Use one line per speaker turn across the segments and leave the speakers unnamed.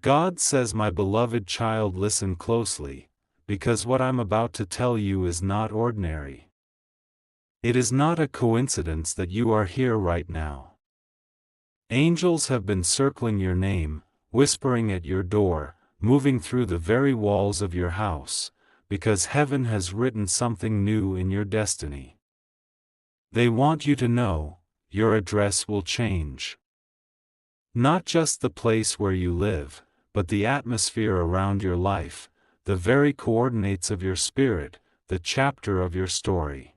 God says, my beloved child, listen closely, because what I'm about to tell you is not ordinary. It is not a coincidence that you are here right now. Angels have been circling your name, whispering at your door, moving through the very walls of your house, because heaven has written something new in your destiny. They want you to know, your address will change. Not just the place where you live, but the atmosphere around your life, the very coordinates of your spirit, the chapter of your story.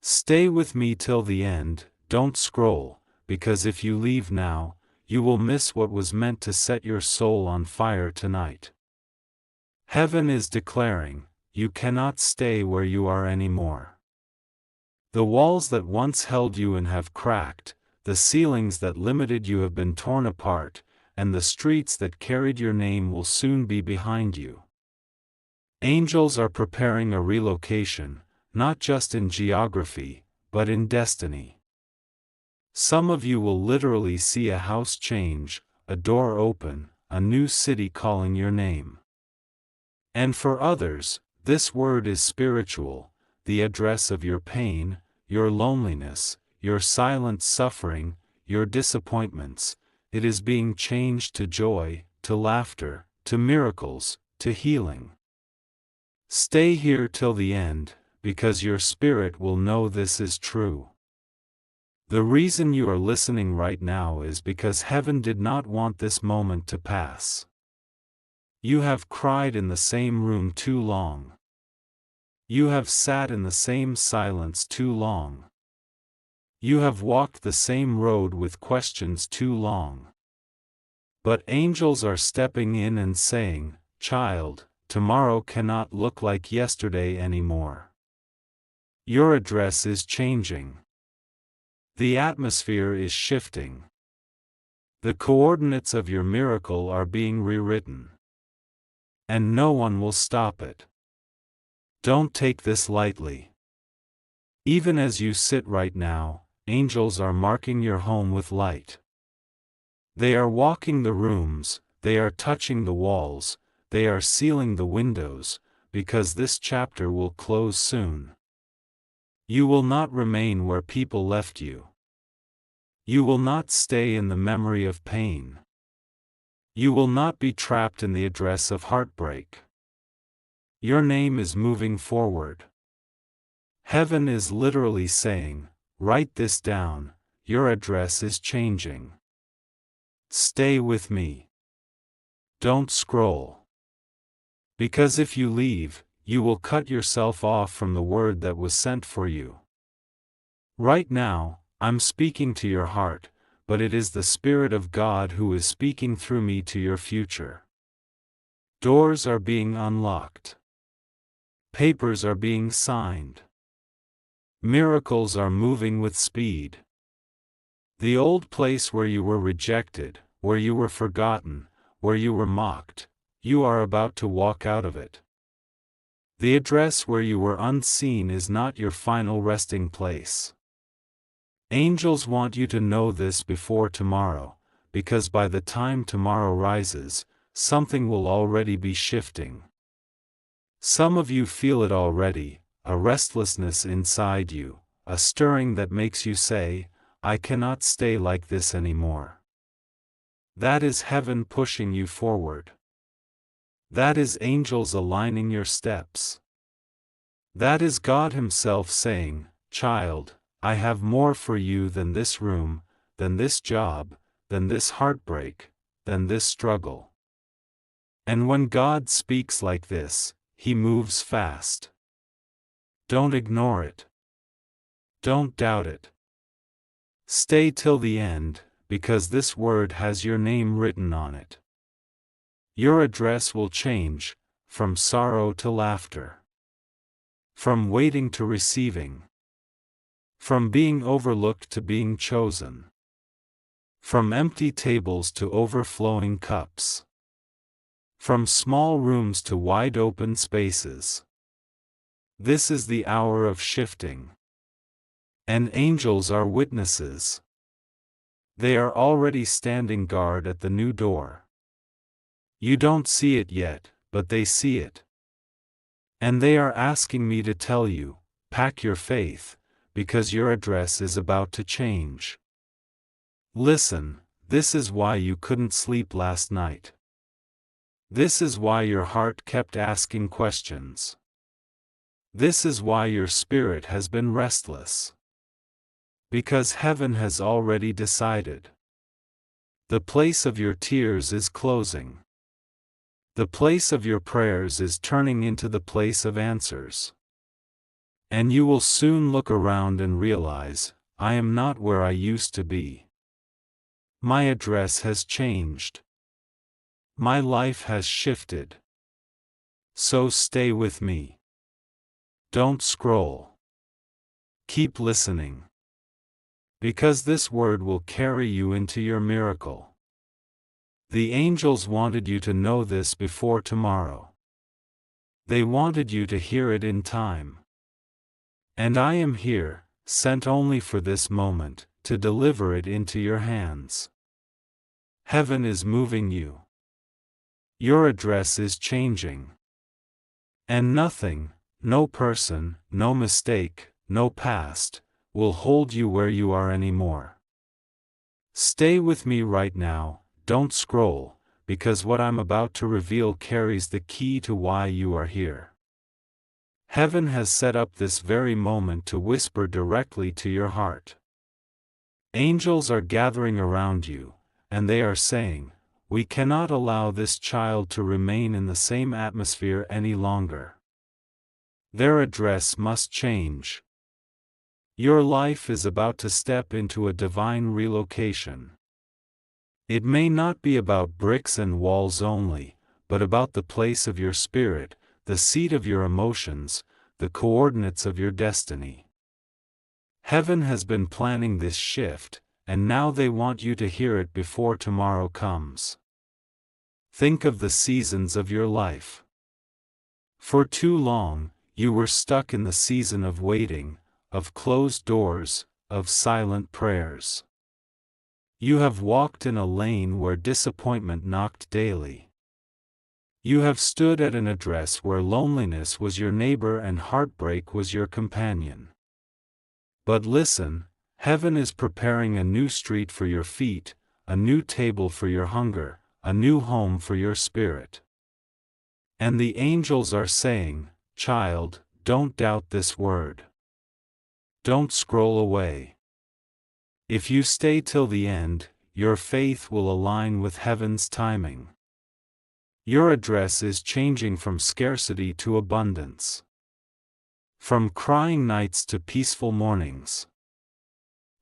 Stay with me till the end, don't scroll, because if you leave now, you will miss what was meant to set your soul on fire tonight. Heaven is declaring, you cannot stay where you are anymore. The walls that once held you in have cracked, the ceilings that limited you have been torn apart, and the streets that carried your name will soon be behind you. Angels are preparing a relocation, not just in geography, but in destiny. Some of you will literally see a house change, a door open, a new city calling your name. And for others, this word is spiritual, the address of your pain, your loneliness, your silent suffering, your disappointments. It is being changed to joy, to laughter, to miracles, to healing. Stay here till the end, because your spirit will know this is true. The reason you are listening right now is because heaven did not want this moment to pass. You have cried in the same room too long. You have sat in the same silence too long. You have walked the same road with questions too long. But angels are stepping in and saying, child, tomorrow cannot look like yesterday anymore. Your address is changing. The atmosphere is shifting. The coordinates of your miracle are being rewritten. And no one will stop it. Don't take this lightly. Even as you sit right now, angels are marking your home with light. They are walking the rooms, they are touching the walls, they are sealing the windows, because this chapter will close soon. You will not remain where people left you. You will not stay in the memory of pain. You will not be trapped in the address of heartbreak. Your name is moving forward. Heaven is literally saying, write this down, your address is changing. Stay with me. Don't scroll. Because if you leave, you will cut yourself off from the word that was sent for you. Right now, I'm speaking to your heart, but it is the Spirit of God who is speaking through me to your future. Doors are being unlocked. Papers are being signed. Miracles are moving with speed. The old place where you were rejected, where you were forgotten, where you were mocked, you are about to walk out of it. The address where you were unseen is not your final resting place. Angels want you to know this before tomorrow, because by the time tomorrow rises, something will already be shifting. Some of you feel it already, a restlessness inside you, a stirring that makes you say, I cannot stay like this anymore. That is heaven pushing you forward. That is angels aligning your steps. That is God Himself saying, child, I have more for you than this room, than this job, than this heartbreak, than this struggle. And when God speaks like this, He moves fast. Don't ignore it. Don't doubt it. Stay till the end, because this word has your name written on it. Your address will change, from sorrow to laughter. From waiting to receiving. From being overlooked to being chosen. From empty tables to overflowing cups. From small rooms to wide open spaces. This is the hour of shifting. And angels are witnesses. They are already standing guard at the new door. You don't see it yet, but they see it. And they are asking me to tell you, pack your faith, because your address is about to change. Listen, this is why you couldn't sleep last night. This is why your heart kept asking questions. This is why your spirit has been restless. Because heaven has already decided. The place of your tears is closing. The place of your prayers is turning into the place of answers. And you will soon look around and realize, I am not where I used to be. My address has changed. My life has shifted. So stay with me. Don't scroll. Keep listening. Because this word will carry you into your miracle. The angels wanted you to know this before tomorrow. They wanted you to hear it in time. And I am here, sent only for this moment, to deliver it into your hands. Heaven is moving you. Your address is changing. And nothing, no person, no mistake, no past, will hold you where you are anymore. Stay with me right now. Don't scroll, because what I'm about to reveal carries the key to why you are here. Heaven has set up this very moment to whisper directly to your heart. Angels are gathering around you, and they are saying, we cannot allow this child to remain in the same atmosphere any longer. Their address must change. Your life is about to step into a divine relocation. It may not be about bricks and walls only, but about the place of your spirit, the seat of your emotions, the coordinates of your destiny. Heaven has been planning this shift, and now they want you to hear it before tomorrow comes. Think of the seasons of your life. For too long, you were stuck in the season of waiting, of closed doors, of silent prayers. You have walked in a lane where disappointment knocked daily. You have stood at an address where loneliness was your neighbor and heartbreak was your companion. But listen, heaven is preparing a new street for your feet, a new table for your hunger, a new home for your spirit. And the angels are saying, child, don't doubt this word. Don't scroll away. If you stay till the end, your faith will align with heaven's timing. Your address is changing from scarcity to abundance. From crying nights to peaceful mornings.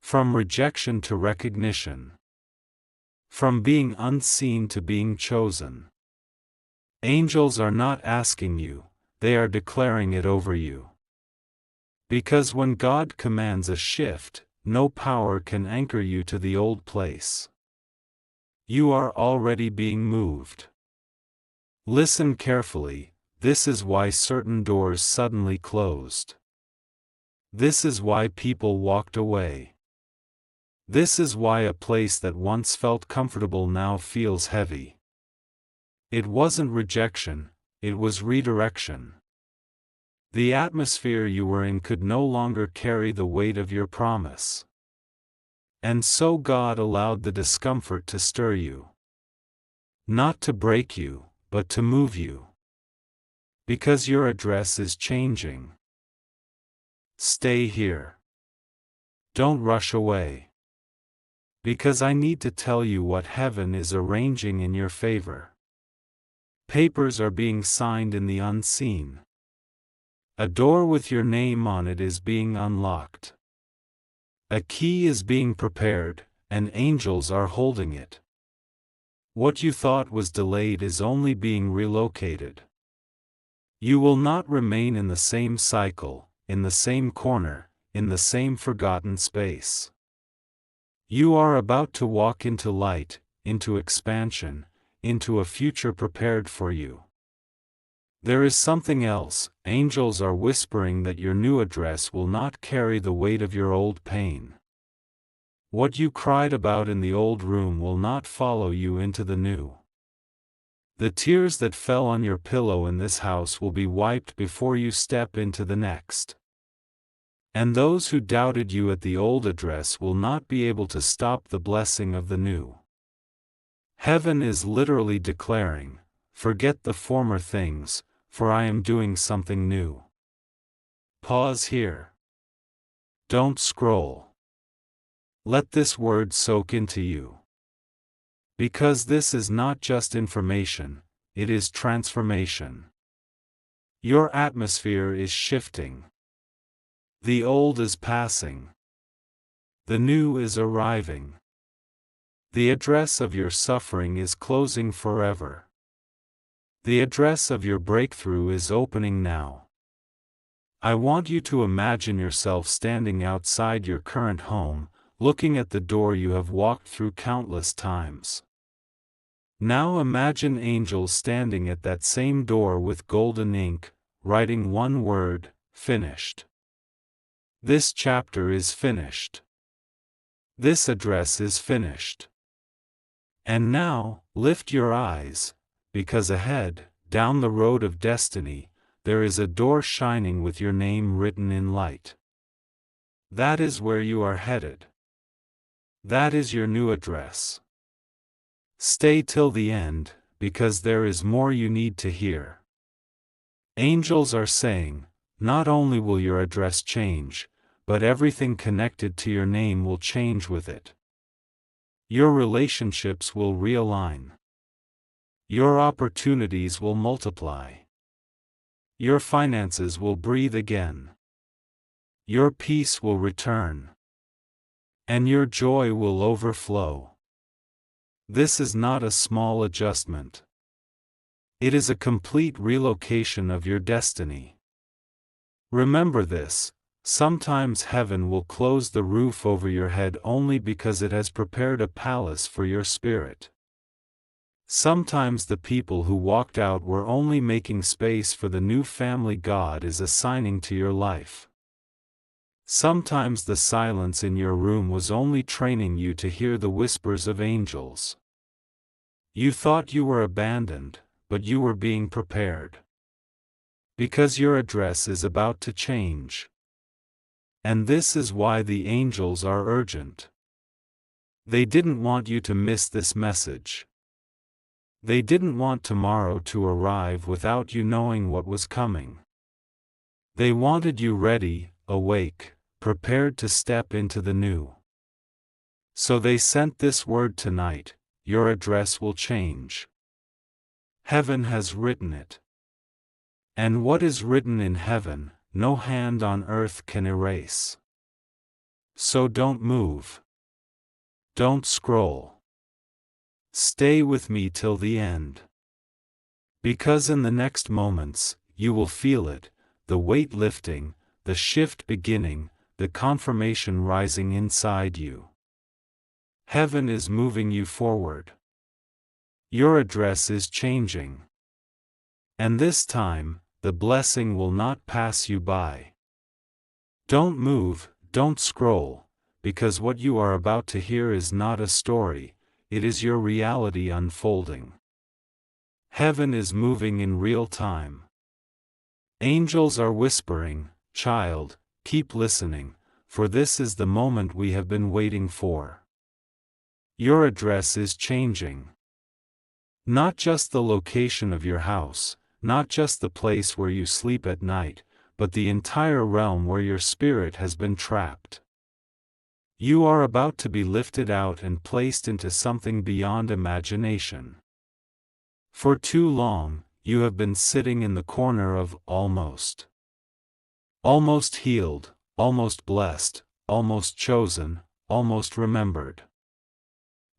From rejection to recognition. From being unseen to being chosen. Angels are not asking you, they are declaring it over you. Because when God commands a shift, no power can anchor you to the old place. You are already being moved. Listen carefully, this is why certain doors suddenly closed. This is why people walked away. This is why a place that once felt comfortable now feels heavy. It wasn't rejection, it was redirection. The atmosphere you were in could no longer carry the weight of your promise. And so God allowed the discomfort to stir you. Not to break you, but to move you. Because your address is changing. Stay here. Don't rush away. Because I need to tell you what heaven is arranging in your favor. Papers are being signed in the unseen. A door with your name on it is being unlocked. A key is being prepared, and angels are holding it. What you thought was delayed is only being relocated. You will not remain in the same cycle, in the same corner, in the same forgotten space. You are about to walk into light, into expansion, into a future prepared for you. There is something else. Angels are whispering that your new address will not carry the weight of your old pain. What you cried about in the old room will not follow you into the new. The tears that fell on your pillow in this house will be wiped before you step into the next. And those who doubted you at the old address will not be able to stop the blessing of the new. Heaven is literally declaring, "Forget the former things, for I am doing something new." Pause here. Don't scroll. Let this word soak into you. Because this is not just information, it is transformation. Your atmosphere is shifting. The old is passing. The new is arriving. The address of your suffering is closing forever. The address of your breakthrough is opening now. I want you to imagine yourself standing outside your current home, looking at the door you have walked through countless times. Now imagine angels standing at that same door with golden ink, writing one word, "Finished." This chapter is finished. This address is finished. And now, lift your eyes, because ahead, down the road of destiny, there is a door shining with your name written in light. That is where you are headed. That is your new address. Stay till the end, because there is more you need to hear. Angels are saying, not only will your address change, but everything connected to your name will change with it. Your relationships will realign. Your opportunities will multiply. Your finances will breathe again. Your peace will return. And your joy will overflow. This is not a small adjustment. It is a complete relocation of your destiny. Remember this, sometimes heaven will close the roof over your head only because it has prepared a palace for your spirit. Sometimes the people who walked out were only making space for the new family God is assigning to your life. Sometimes the silence in your room was only training you to hear the whispers of angels. You thought you were abandoned, but you were being prepared. Because your address is about to change. And this is why the angels are urgent. They didn't want you to miss this message. They didn't want tomorrow to arrive without you knowing what was coming. They wanted you ready, awake, prepared to step into the new. So they sent this word tonight, your address will change. Heaven has written it. And what is written in heaven, no hand on earth can erase. So don't move. Don't scroll. Stay with me till the end. Because in the next moments, you will feel it, the weight lifting, the shift beginning, the confirmation rising inside you. Heaven is moving you forward. Your address is changing. And this time, the blessing will not pass you by. Don't move, don't scroll, because what you are about to hear is not a story, it is your reality unfolding. Heaven is moving in real time. Angels are whispering, "Child, keep listening, for this is the moment we have been waiting for." Your address is changing. Not just the location of your house, not just the place where you sleep at night, but the entire realm where your spirit has been trapped. You are about to be lifted out and placed into something beyond imagination. For too long, you have been sitting in the corner of almost. Almost healed, almost blessed, almost chosen, almost remembered.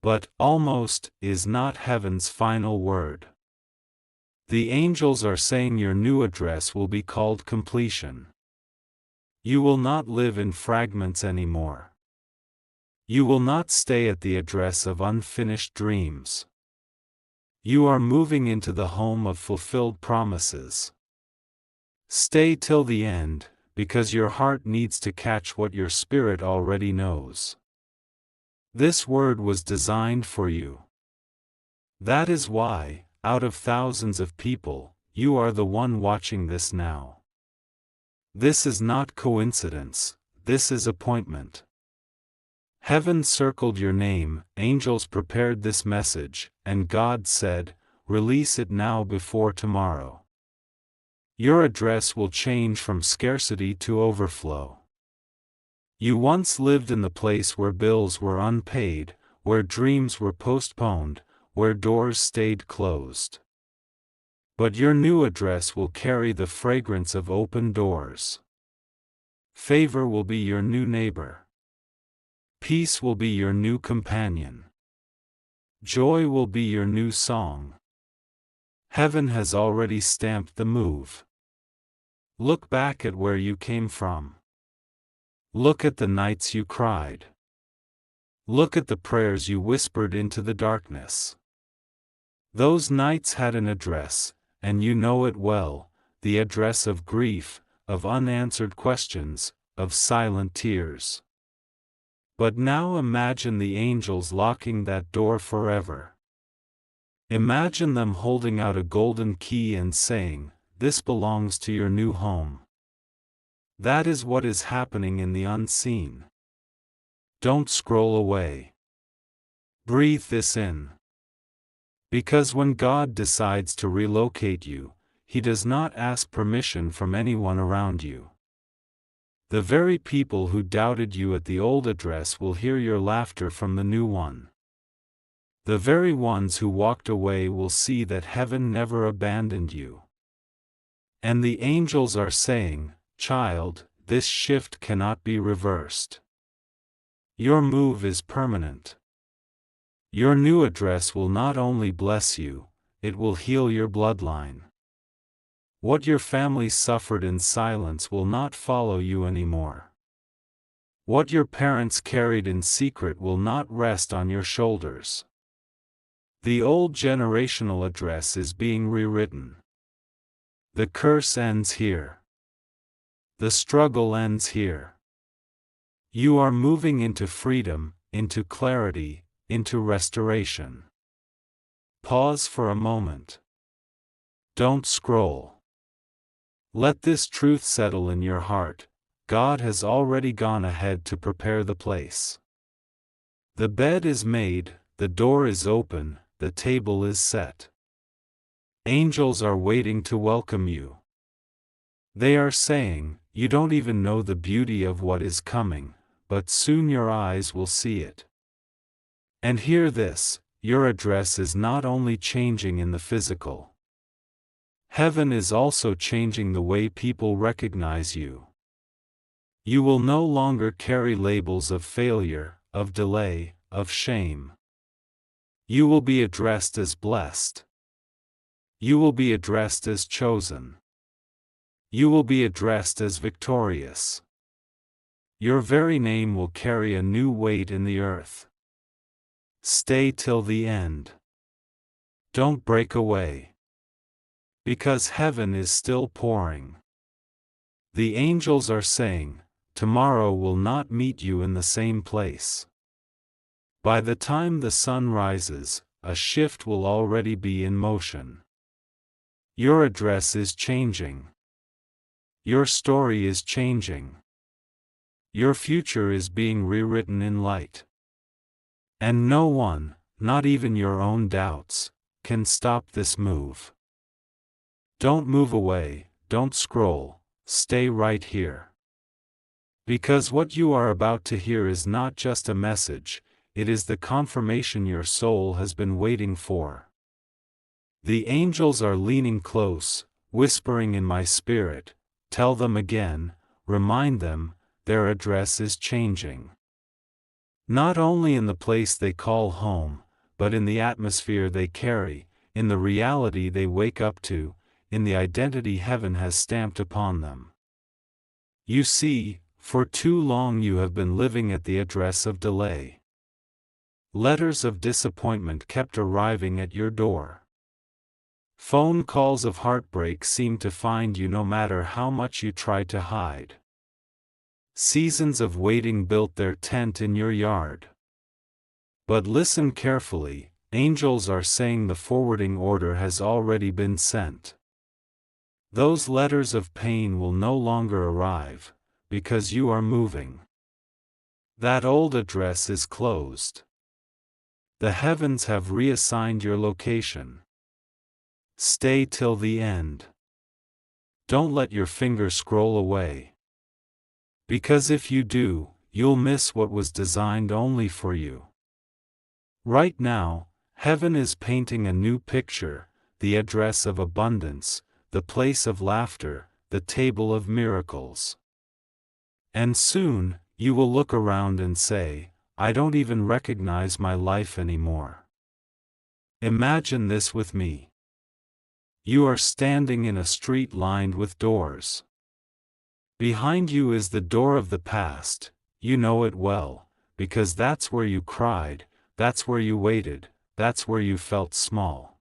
But almost is not heaven's final word. The angels are saying your new address will be called completion. You will not live in fragments anymore. You will not stay at the address of unfinished dreams. You are moving into the home of fulfilled promises. Stay till the end, because your heart needs to catch what your spirit already knows. This word was designed for you. That is why, out of thousands of people, you are the one watching this now. This is not coincidence, this is appointment. Heaven circled your name, angels prepared this message, and God said, release it now before tomorrow. Your address will change from scarcity to overflow. You once lived in the place where bills were unpaid, where dreams were postponed, where doors stayed closed. But your new address will carry the fragrance of open doors. Favor will be your new neighbor. Peace will be your new companion. Joy will be your new song. Heaven has already stamped the move. Look back at where you came from. Look at the nights you cried. Look at the prayers you whispered into the darkness. Those nights had an address, and you know it well, the address of grief, of unanswered questions, of silent tears. But now imagine the angels locking that door forever. Imagine them holding out a golden key and saying, "This belongs to your new home." That is what is happening in the unseen. Don't scroll away. Breathe this in. Because when God decides to relocate you, He does not ask permission from anyone around you. The very people who doubted you at the old address will hear your laughter from the new one. The very ones who walked away will see that heaven never abandoned you. And the angels are saying, "Child, this shift cannot be reversed. Your move is permanent. Your new address will not only bless you, it will heal your bloodline. What your family suffered in silence will not follow you anymore. What your parents carried in secret will not rest on your shoulders. The old generational address is being rewritten. The curse ends here. The struggle ends here. You are moving into freedom, into clarity, into restoration. Pause for a moment. Don't scroll. Let this truth settle in your heart. God has already gone ahead to prepare the place. The bed is made, the door is open, the table is set. Angels are waiting to welcome you. They are saying, you don't even know the beauty of what is coming, but soon your eyes will see it. And hear this, your address is not only changing in the physical. Heaven is also changing the way people recognize you. You will no longer carry labels of failure, of delay, of shame. You will be addressed as blessed. You will be addressed as chosen. You will be addressed as victorious. Your very name will carry a new weight in the earth. Stay till the end. Don't break away. Because heaven is still pouring. The angels are saying, tomorrow will not meet you in the same place. By the time the sun rises, a shift will already be in motion. Your address is changing. Your story is changing. Your future is being rewritten in light. And no one, not even your own doubts, can stop this move. Don't move away, don't scroll, stay right here. Because what you are about to hear is not just a message, it is the confirmation your soul has been waiting for. The angels are leaning close, whispering in my spirit, tell them again, remind them, their address is changing. Not only in the place they call home, but in the atmosphere they carry, in the reality they wake up to, in the identity heaven has stamped upon them. You see, for too long you have been living at the address of delay. Letters of disappointment kept arriving at your door. Phone calls of heartbreak seemed to find you no matter how much you tried to hide. Seasons of waiting built their tent in your yard. But listen carefully, Angels are saying the forwarding order has already been sent. Those letters of pain will no longer arrive, because you are moving. That old address is closed. The heavens have reassigned your location. Stay till the end. Don't let your finger scroll away. Because if you do, you'll miss what was designed only for you. Right now, heaven is painting a new picture, the address of abundance, the place of laughter, the table of miracles. And soon, you will look around and say, I don't even recognize my life anymore. Imagine this with me. You are standing in a street lined with doors. Behind you is the door of the past, you know it well, because that's where you cried, that's where you waited, that's where you felt small.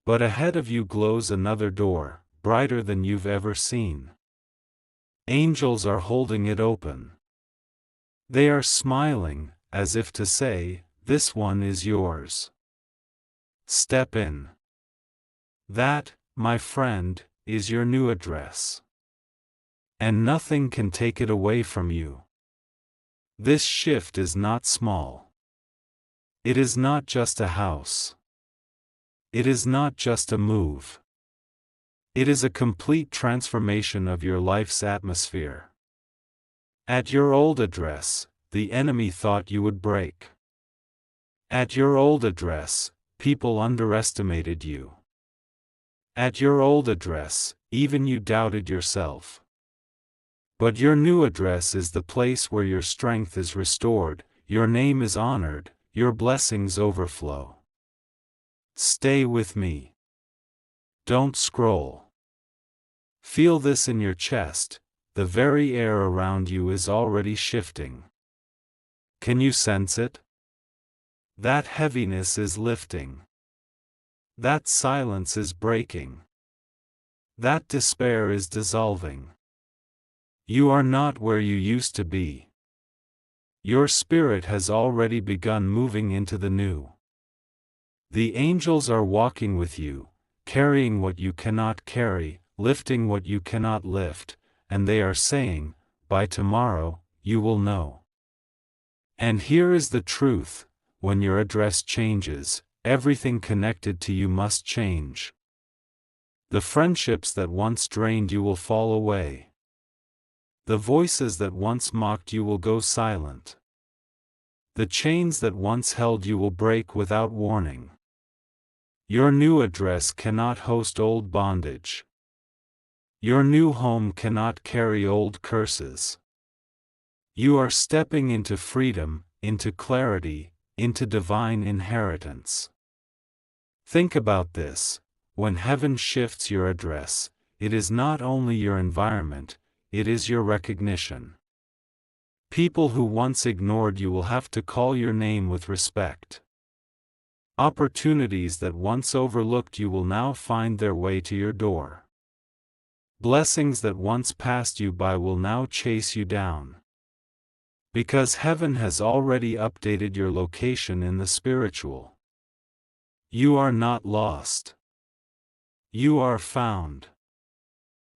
But ahead of you glows another door, brighter than you've ever seen. Angels are holding it open. They are smiling, as if to say, this one is yours. Step in. That, my friend, is your new address. And nothing can take it away from you. This shift is not small. It is not just a house. It is not just a move. It is a complete transformation of your life's atmosphere. At your old address, the enemy thought you would break. At your old address, people underestimated you. At your old address, even you doubted yourself. But your new address is the place where your strength is restored, your name is honored, your blessings overflow. Stay with me. Don't scroll. Feel this in your chest, the very air around you is already shifting. Can you sense it? That heaviness is lifting. That silence is breaking. That despair is dissolving. You are not where you used to be. Your spirit has already begun moving into the new. The angels are walking with you, carrying what you cannot carry, lifting what you cannot lift, and they are saying, by tomorrow, you will know. And here is the truth, when your address changes, everything connected to you must change. The friendships that once drained you will fall away. The voices that once mocked you will go silent. The chains that once held you will break without warning. Your new address cannot host old bondage. Your new home cannot carry old curses. You are stepping into freedom, into clarity, into divine inheritance. Think about this, when heaven shifts your address, it is not only your environment, it is your recognition. People who once ignored you will have to call your name with respect. Opportunities that once overlooked you will now find their way to your door. Blessings that once passed you by will now chase you down. Because heaven has already updated your location in the spiritual. You are not lost. You are found.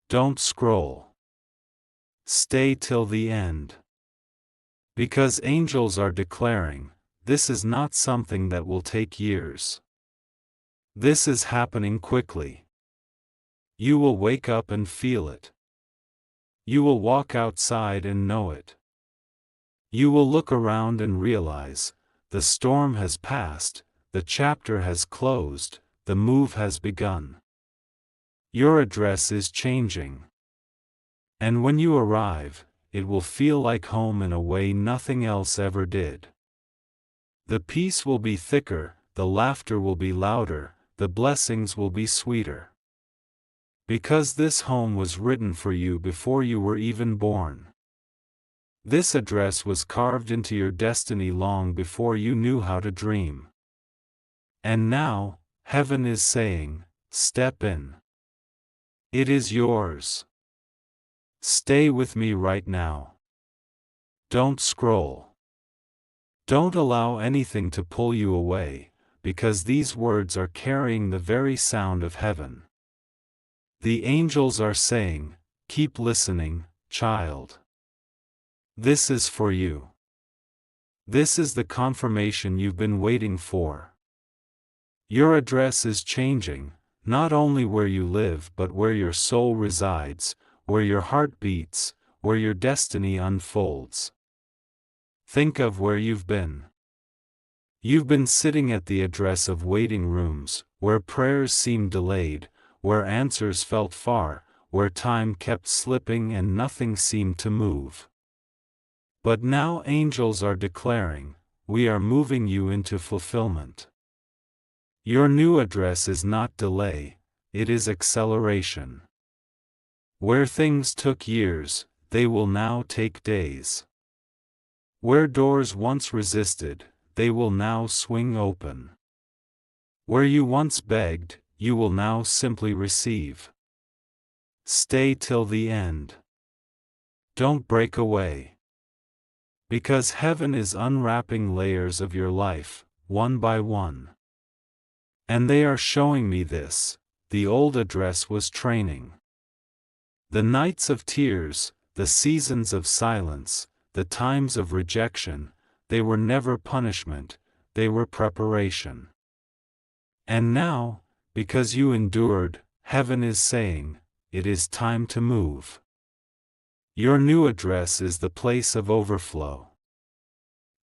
Don't scroll. Stay till the end. Because angels are declaring, this is not something that will take years. This is happening quickly. You will wake up and feel it. You will walk outside and know it. You will look around and realize, the storm has passed, the chapter has closed, the move has begun. Your address is changing. And when you arrive, it will feel like home in a way nothing else ever did. The peace will be thicker, the laughter will be louder, the blessings will be sweeter. Because this home was written for you before you were even born. This address was carved into your destiny long before you knew how to dream. And now, heaven is saying, step in. It is yours. Stay with me right now. Don't scroll. Don't allow anything to pull you away, because these words are carrying the very sound of heaven. The angels are saying, "Keep listening, child. This is for you. This is the confirmation you've been waiting for. Your address is changing, not only where you live but where your soul resides, where your heart beats, where your destiny unfolds." Think of where you've been. You've been sitting at the address of waiting rooms, where prayers seemed delayed, where answers felt far, where time kept slipping and nothing seemed to move. But now angels are declaring, "We are moving you into fulfillment." Your new address is not delay, it is acceleration. Where things took years, they will now take days. Where doors once resisted, they will now swing open. Where you once begged, you will now simply receive. Stay till the end. Don't break away. Because heaven is unwrapping layers of your life, one by one. And they are showing me this: the old address was training. The nights of tears, the seasons of silence, the times of rejection, they were never punishment, they were preparation. And now, because you endured, heaven is saying, "It is time to move." Your new address is the place of overflow.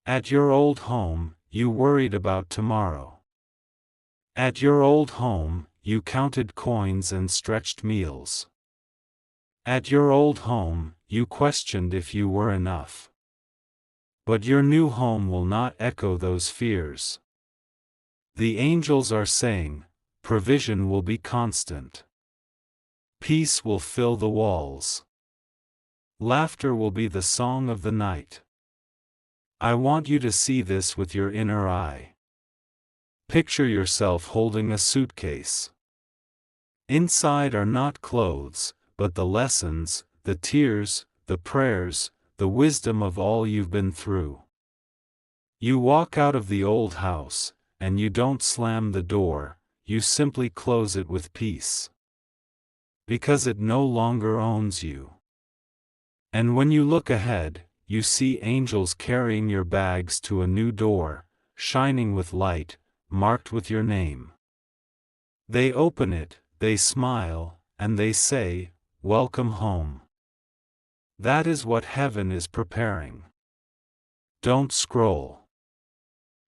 At your old home, you worried about tomorrow. At your old home, you counted coins and stretched meals. At your old home, you questioned if you were enough. But your new home will not echo those fears. The angels are saying, provision will be constant. Peace will fill the walls. Laughter will be the song of the night. I want you to see this with your inner eye. Picture yourself holding a suitcase. Inside are not clothes, but the lessons, the tears, the prayers, the wisdom of all you've been through. You walk out of the old house, and you don't slam the door, you simply close it with peace. Because it no longer owns you. And when you look ahead, you see angels carrying your bags to a new door, shining with light, marked with your name. They open it, they smile, and they say, "Welcome home." That is what heaven is preparing. Don't scroll.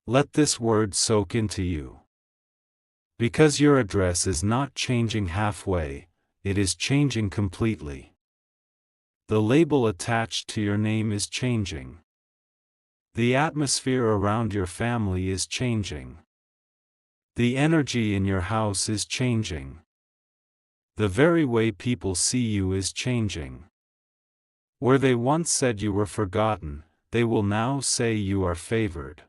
Let this word soak into you. Because your address is not changing halfway, it is changing completely. The label attached to your name is changing. The atmosphere around your family is changing. The energy in your house is changing. The very way people see you is changing. Where they once said you were forgotten, they will now say you are favored.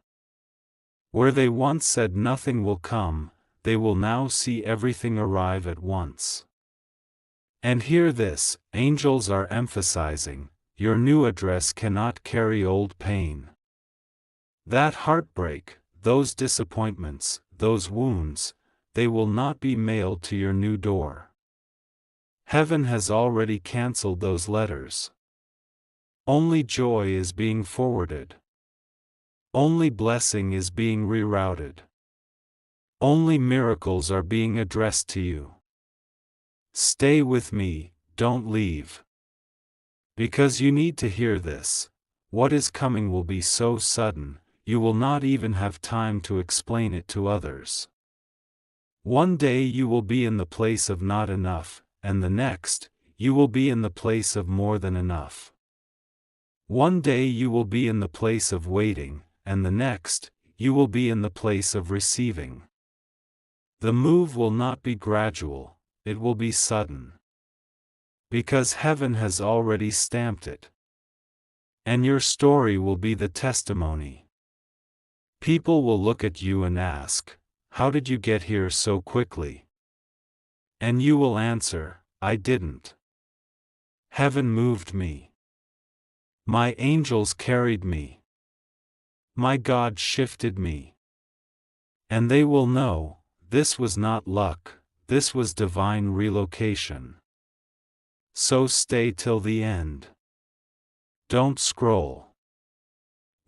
Where they once said nothing will come, they will now see everything arrive at once. And hear this, angels are emphasizing, your new address cannot carry old pain. That heartbreak, those disappointments, those wounds, they will not be mailed to your new door. Heaven has already canceled those letters. Only joy is being forwarded. Only blessing is being rerouted. Only miracles are being addressed to you. Stay with me, don't leave. Because you need to hear this. What is coming will be so sudden, you will not even have time to explain it to others. One day you will be in the place of not enough, and the next, you will be in the place of more than enough. One day you will be in the place of waiting, and the next, you will be in the place of receiving. The move will not be gradual, it will be sudden. Because heaven has already stamped it. And your story will be the testimony. People will look at you and ask, "How did you get here so quickly?" And you will answer, "I didn't. Heaven moved me. My angels carried me. My God shifted me. And they will know, this was not luck, this was divine relocation. So stay till the end. Don't scroll.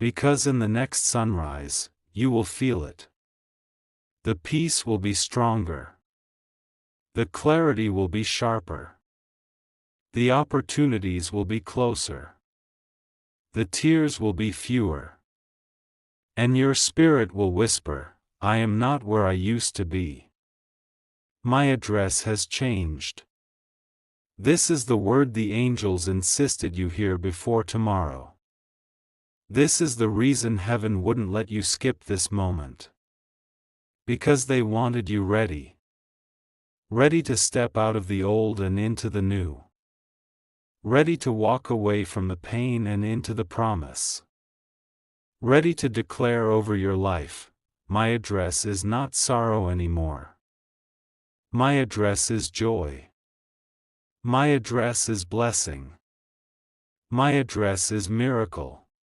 Because in the next sunrise, you will feel it. The peace will be stronger. The clarity will be sharper. The opportunities will be closer. The tears will be fewer. And your spirit will whisper, I am not where I used to be. My address has changed. This is the word the angels insisted you hear before tomorrow. This is the reason heaven wouldn't let you skip this moment. Because they wanted you ready. Ready to step out of the old and into the new. Ready to walk away from the pain and into the promise. Ready to declare over your life, my address is not sorrow anymore. My address is joy. My address is blessing. My address is miracle.